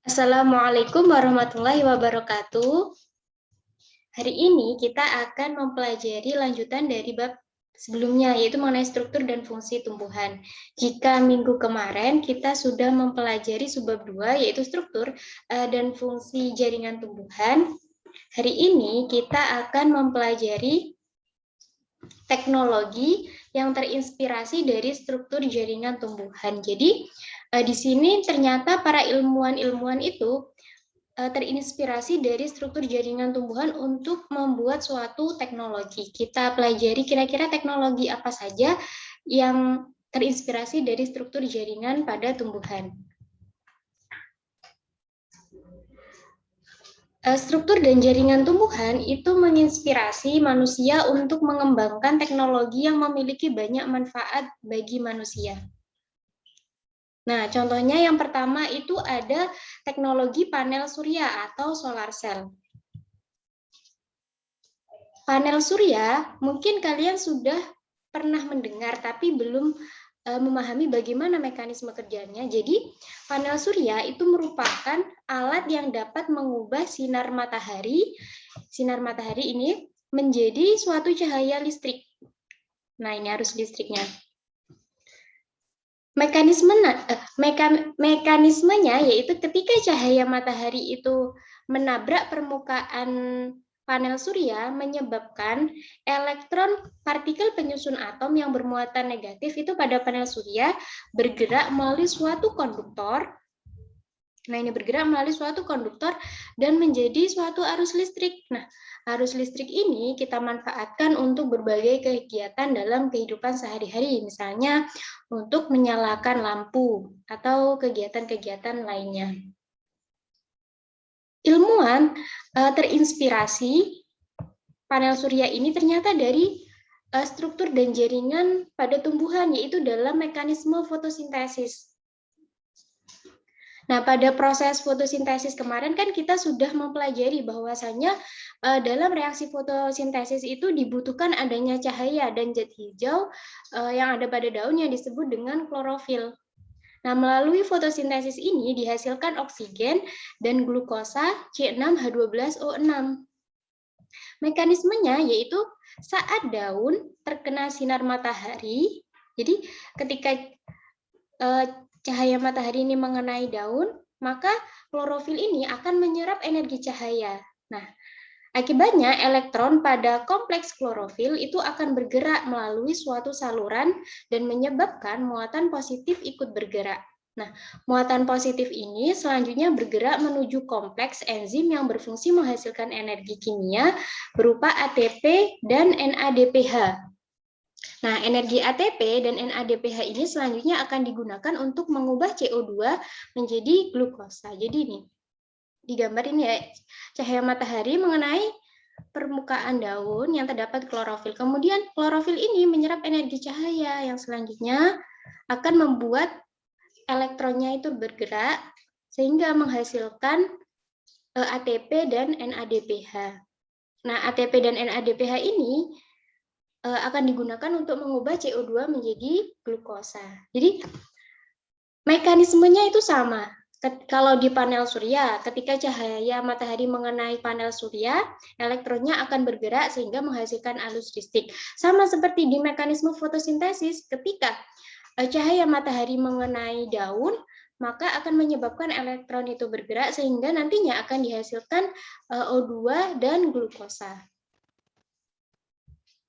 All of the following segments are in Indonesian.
Assalamualaikum warahmatullahi wabarakatuh. Hari ini kita akan mempelajari lanjutan dari bab sebelumnya, yaitu mengenai struktur dan fungsi tumbuhan. Jika minggu kemarin kita sudah mempelajari subbab 2, yaitu struktur dan fungsi jaringan tumbuhan, hari ini kita akan mempelajari teknologi yang terinspirasi dari struktur jaringan tumbuhan. Jadi, di sini ternyata para ilmuwan-ilmuwan itu terinspirasi dari struktur jaringan tumbuhan untuk membuat suatu teknologi. Kita pelajari kira-kira teknologi apa saja yang terinspirasi dari struktur jaringan pada tumbuhan. Struktur dan jaringan tumbuhan itu menginspirasi manusia untuk mengembangkan teknologi yang memiliki banyak manfaat bagi manusia. Nah, contohnya yang pertama itu ada teknologi panel surya atau solar cell. Panel surya mungkin kalian sudah pernah mendengar tapi belum memahami bagaimana mekanisme kerjanya. Jadi, panel surya itu merupakan alat yang dapat mengubah sinar matahari ini menjadi suatu cahaya listrik. Nah, ini arus listriknya. Mekanismenya yaitu ketika cahaya matahari itu menabrak permukaan panel surya menyebabkan elektron partikel penyusun atom yang bermuatan negatif itu pada panel surya bergerak melalui suatu konduktor. Nah, ini bergerak melalui suatu konduktor dan menjadi suatu arus listrik. Nah, arus listrik ini kita manfaatkan untuk berbagai kegiatan dalam kehidupan sehari-hari, misalnya untuk menyalakan lampu atau kegiatan-kegiatan lainnya. Ilmuwan terinspirasi panel surya ini ternyata dari struktur dan jaringan pada tumbuhan, yaitu dalam mekanisme fotosintesis. Nah, pada proses fotosintesis kemarin kan kita sudah mempelajari bahwasanya dalam reaksi fotosintesis itu dibutuhkan adanya cahaya dan zat hijau yang ada pada daun yang disebut dengan klorofil. Nah, melalui fotosintesis ini dihasilkan oksigen dan glukosa C6H12O6. Mekanismenya yaitu saat daun terkena sinar matahari, jadi ketika cahaya matahari ini mengenai daun, maka klorofil ini akan menyerap energi cahaya. Nah, akibatnya elektron pada kompleks klorofil itu akan bergerak melalui suatu saluran dan menyebabkan muatan positif ikut bergerak. Nah, muatan positif ini selanjutnya bergerak menuju kompleks enzim yang berfungsi menghasilkan energi kimia berupa ATP dan NADPH. Nah, energi ATP dan NADPH ini selanjutnya akan digunakan untuk mengubah CO2 menjadi glukosa. Jadi ini, di gambar ini ya, cahaya matahari mengenai permukaan daun yang terdapat klorofil. Kemudian klorofil ini menyerap energi cahaya yang selanjutnya akan membuat elektronnya itu bergerak sehingga menghasilkan ATP dan NADPH. Nah, ATP dan NADPH ini akan digunakan untuk mengubah CO2 menjadi glukosa. Jadi mekanismenya itu sama. Kalau di panel surya, ketika cahaya matahari mengenai panel surya, elektronnya akan bergerak sehingga menghasilkan arus listrik. Sama seperti di mekanisme fotosintesis, ketika cahaya matahari mengenai daun, maka akan menyebabkan elektron itu bergerak sehingga nantinya akan dihasilkan O2 dan glukosa.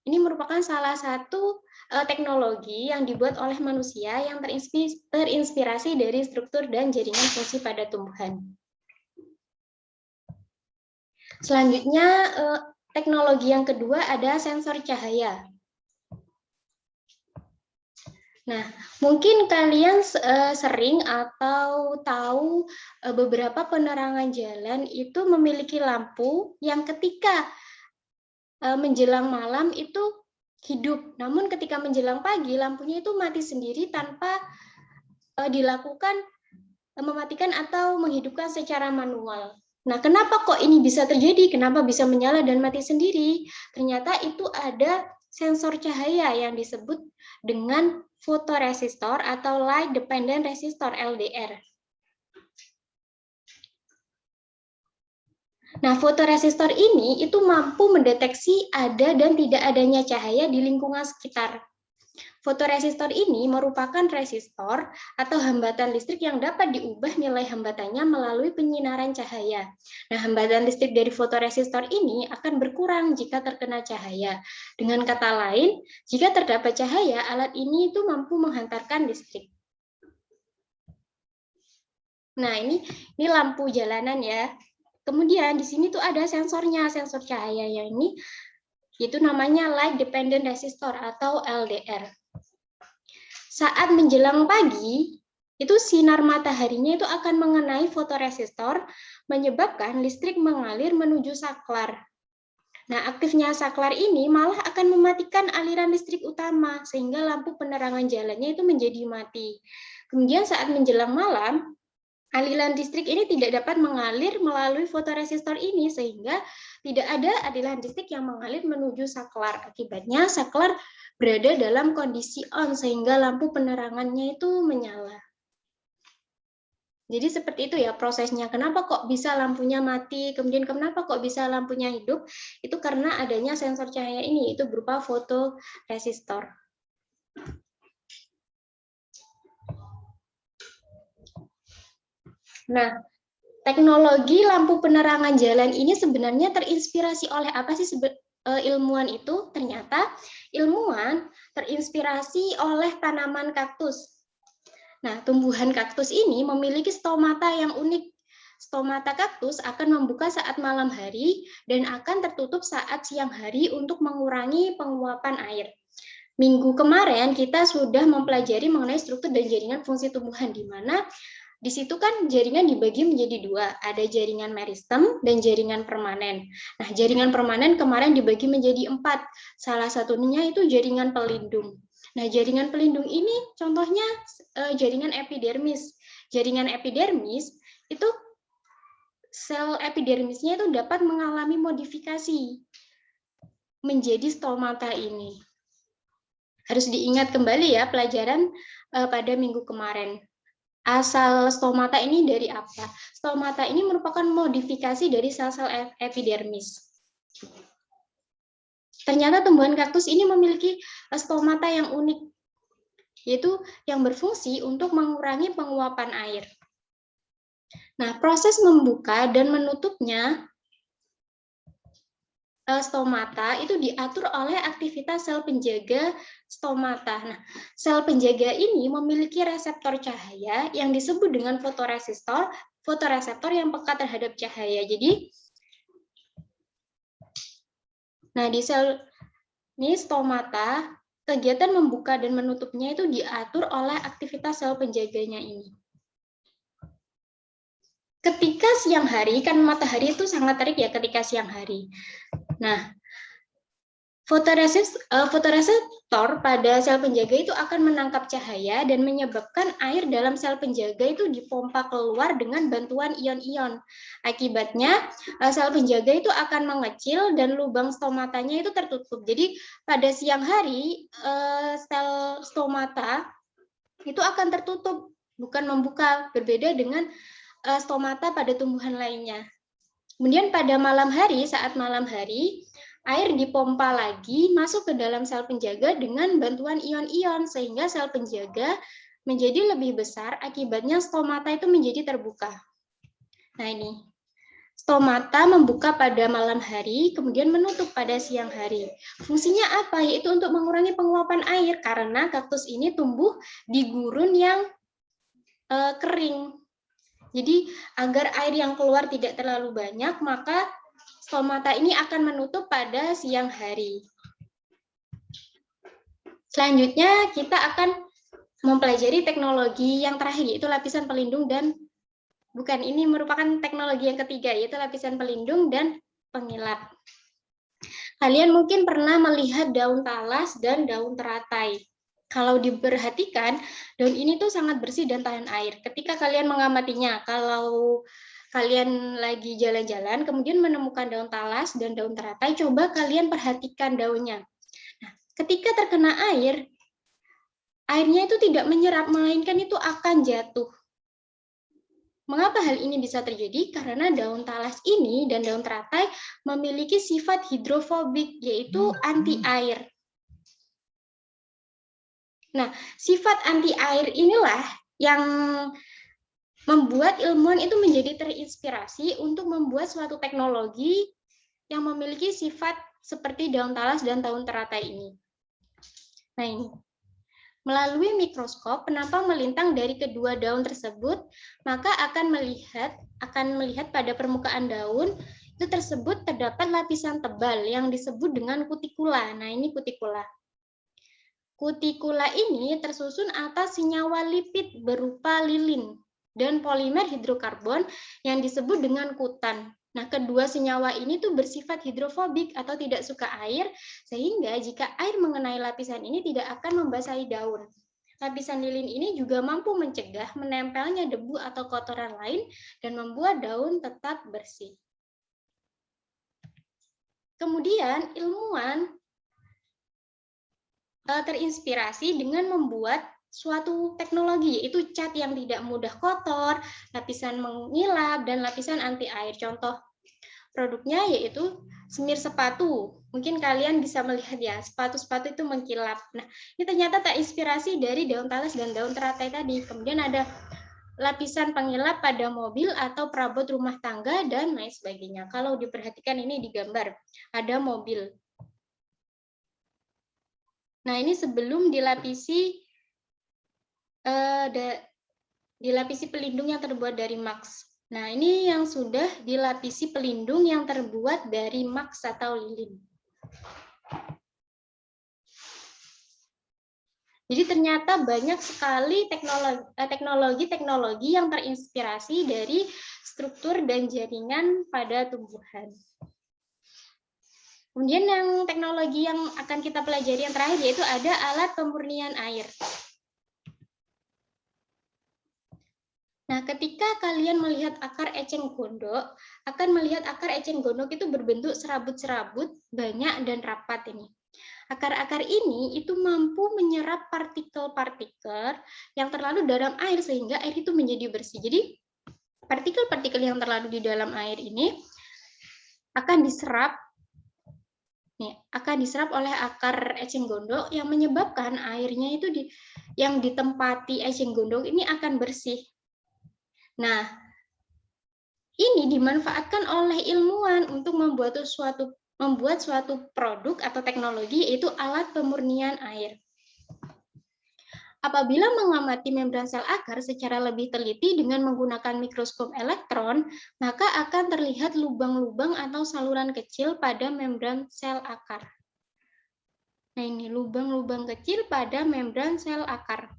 Ini merupakan salah satu teknologi yang dibuat oleh manusia yang terinspirasi dari struktur dan jaringan fungsi pada tumbuhan. Selanjutnya, teknologi yang kedua ada sensor cahaya. Nah, mungkin kalian sering atau tahu beberapa penerangan jalan itu memiliki lampu yang ketika menjelang malam itu hidup, namun ketika menjelang pagi lampunya itu mati sendiri tanpa dilakukan mematikan atau menghidupkan secara manual. Nah, kenapa kok ini bisa terjadi? Kenapa bisa menyala dan mati sendiri? Ternyata itu ada sensor cahaya yang disebut dengan fotoresistor atau light dependent resistor LDR. Nah, fotoresistor ini itu mampu mendeteksi ada dan tidak adanya cahaya di lingkungan sekitar. Fotoresistor ini merupakan resistor atau hambatan listrik yang dapat diubah nilai hambatannya melalui penyinaran cahaya. Nah, hambatan listrik dari fotoresistor ini akan berkurang jika terkena cahaya. Dengan kata lain, jika terdapat cahaya, alat ini itu mampu menghantarkan listrik. Nah, ini lampu jalanan ya. Kemudian di sini tuh ada sensornya, sensor cahaya yang ini itu namanya light dependent resistor atau LDR. Saat menjelang pagi, itu sinar mataharinya itu akan mengenai fotoresistor, menyebabkan listrik mengalir menuju saklar. Nah, aktifnya saklar ini malah akan mematikan aliran listrik utama, sehingga lampu penerangan jalannya itu menjadi mati. Kemudian saat menjelang malam, aliran listrik ini tidak dapat mengalir melalui fotoresistor ini, sehingga tidak ada aliran listrik yang mengalir menuju saklar. Akibatnya saklar berada dalam kondisi on, sehingga lampu penerangannya itu menyala. Jadi seperti itu ya prosesnya. Kenapa kok bisa lampunya mati, kemudian kenapa kok bisa lampunya hidup? Itu karena adanya sensor cahaya ini, itu berupa fotoresistor. Nah, teknologi lampu penerangan jalan ini sebenarnya terinspirasi oleh apa sih ilmuwan itu? Ternyata ilmuwan terinspirasi oleh tanaman kaktus. Nah, tumbuhan kaktus ini memiliki stomata yang unik. Stomata kaktus akan membuka saat malam hari dan akan tertutup saat siang hari untuk mengurangi penguapan air. Minggu kemarin kita sudah mempelajari mengenai struktur dan jaringan fungsi tumbuhan, di mana di situ kan jaringan dibagi menjadi dua, ada jaringan meristem dan jaringan permanen. Nah, jaringan permanen kemarin dibagi menjadi 4, salah satunya itu jaringan pelindung. Nah, jaringan pelindung ini contohnya jaringan epidermis. Jaringan epidermis itu sel epidermisnya itu dapat mengalami modifikasi menjadi stomata ini. Harus diingat kembali ya pelajaran pada minggu kemarin. Asal stomata ini dari apa? Stomata ini merupakan modifikasi dari sel-sel epidermis. Ternyata tumbuhan kaktus ini memiliki stomata yang unik, yaitu yang berfungsi untuk mengurangi penguapan air. Nah, proses membuka dan menutupnya stomata itu diatur oleh aktivitas sel penjaga stomata. Nah, sel penjaga ini memiliki reseptor cahaya yang disebut dengan fotoresistor, fotoreseptor yang peka terhadap cahaya. Jadi, nah di sel ini stomata, kegiatan membuka dan menutupnya itu diatur oleh aktivitas sel penjaganya ini. Ketika siang hari, kan matahari itu sangat terik ya ketika siang hari. Nah, fotoreseptor pada sel penjaga itu akan menangkap cahaya dan menyebabkan air dalam sel penjaga itu dipompa keluar dengan bantuan ion-ion. Akibatnya, sel penjaga itu akan mengecil dan lubang stomatanya itu tertutup. Jadi, pada siang hari, sel stomata itu akan tertutup, bukan membuka, berbeda dengan stomata pada tumbuhan lainnya. Kemudian pada malam hari, saat malam hari, air dipompa lagi masuk ke dalam sel penjaga dengan bantuan ion-ion, sehingga sel penjaga menjadi lebih besar, akibatnya stomata itu menjadi terbuka. Nah ini, stomata membuka pada malam hari, kemudian menutup pada siang hari. Fungsinya apa? Yaitu untuk mengurangi penguapan air, karena kaktus ini tumbuh di gurun yang kering. Jadi agar air yang keluar tidak terlalu banyak, maka stomata ini akan menutup pada siang hari. Selanjutnya kita akan mempelajari teknologi yang terakhir, yaitu lapisan pelindung dan ini merupakan teknologi yang ketiga, yaitu lapisan pelindung dan pengilap. Kalian mungkin pernah melihat daun talas dan daun teratai. Kalau diperhatikan, daun ini tuh sangat bersih dan tahan air. Ketika kalian mengamatinya, kalau kalian lagi jalan-jalan, kemudian menemukan daun talas dan daun teratai, coba kalian perhatikan daunnya. Nah, ketika terkena air, airnya itu tidak menyerap, melainkan itu akan jatuh. Mengapa hal ini bisa terjadi? Karena daun talas ini dan daun teratai memiliki sifat hidrofobik, yaitu anti air. Nah, sifat anti air inilah yang membuat ilmuwan itu menjadi terinspirasi untuk membuat suatu teknologi yang memiliki sifat seperti daun talas dan daun teratai ini. Nah, ini. Melalui mikroskop, penampang melintang dari kedua daun tersebut, maka akan melihat pada permukaan daun itu tersebut terdapat lapisan tebal yang disebut dengan kutikula. Nah, ini kutikula. Kutikula ini tersusun atas senyawa lipid berupa lilin dan polimer hidrokarbon yang disebut dengan kutan. Nah, kedua senyawa ini tuh bersifat hidrofobik atau tidak suka air, sehingga jika air mengenai lapisan ini tidak akan membasahi daun. Lapisan lilin ini juga mampu mencegah menempelnya debu atau kotoran lain dan membuat daun tetap bersih. Kemudian, ilmuwan terinspirasi dengan membuat suatu teknologi, yaitu cat yang tidak mudah kotor, lapisan mengilap, dan lapisan anti air. Contoh produknya yaitu semir sepatu. Mungkin kalian bisa melihat ya, sepatu-sepatu itu mengkilap. Nah, ini ternyata terinspirasi dari daun talas dan daun teratai tadi. Kemudian ada lapisan pengilap pada mobil atau perabot rumah tangga, dan lain sebagainya. Kalau diperhatikan ini di gambar, ada mobil. Nah, ini sebelum dilapisi pelindung yang terbuat dari Max. Nah, ini yang sudah dilapisi pelindung yang terbuat dari Max atau lilin. Jadi ternyata banyak sekali teknologi-teknologi yang terinspirasi dari struktur dan jaringan pada tumbuhan. Kemudian yang teknologi yang akan kita pelajari yang terakhir yaitu ada alat pemurnian air. Nah, ketika kalian melihat akar eceng gondok, akan melihat akar eceng gondok itu berbentuk serabut-serabut, banyak dan rapat ini. Akar-akar ini itu mampu menyerap partikel-partikel yang terlalu dalam air sehingga air itu menjadi bersih. Jadi, partikel-partikel yang terlalu di dalam air ini akan diserap oleh akar eceng gondok yang menyebabkan airnya itu yang ditempati eceng gondok ini akan bersih. Nah, ini dimanfaatkan oleh ilmuwan untuk membuat suatu produk atau teknologi, yaitu alat pemurnian air. Apabila mengamati membran sel akar secara lebih teliti dengan menggunakan mikroskop elektron, maka akan terlihat lubang-lubang atau saluran kecil pada membran sel akar. Nah, ini lubang-lubang kecil pada membran sel akar.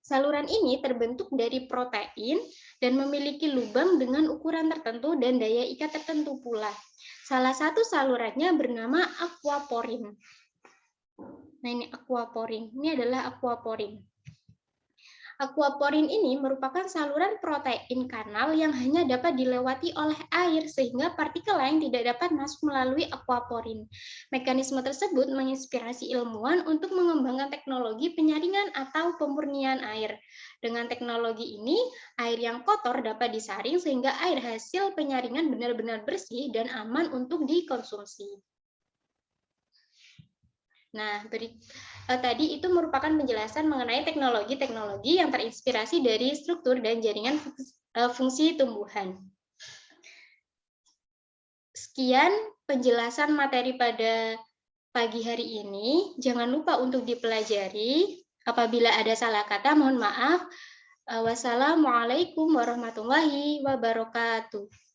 Saluran ini terbentuk dari protein dan memiliki lubang dengan ukuran tertentu dan daya ikat tertentu pula. Salah satu salurannya bernama aquaporin. Nah, ini aquaporin. Ini adalah aquaporin. Aquaporin ini merupakan saluran protein kanal yang hanya dapat dilewati oleh air sehingga partikel lain tidak dapat masuk melalui aquaporin. Mekanisme tersebut menginspirasi ilmuwan untuk mengembangkan teknologi penyaringan atau pemurnian air. Dengan teknologi ini, air yang kotor dapat disaring sehingga air hasil penyaringan benar-benar bersih dan aman untuk dikonsumsi. Nah, tadi itu merupakan penjelasan mengenai teknologi-teknologi yang terinspirasi dari struktur dan jaringan fungsi tumbuhan. Sekian penjelasan materi pada pagi hari ini. Jangan lupa untuk dipelajari. Apabila ada salah kata, mohon maaf. Wassalamualaikum warahmatullahi wabarakatuh.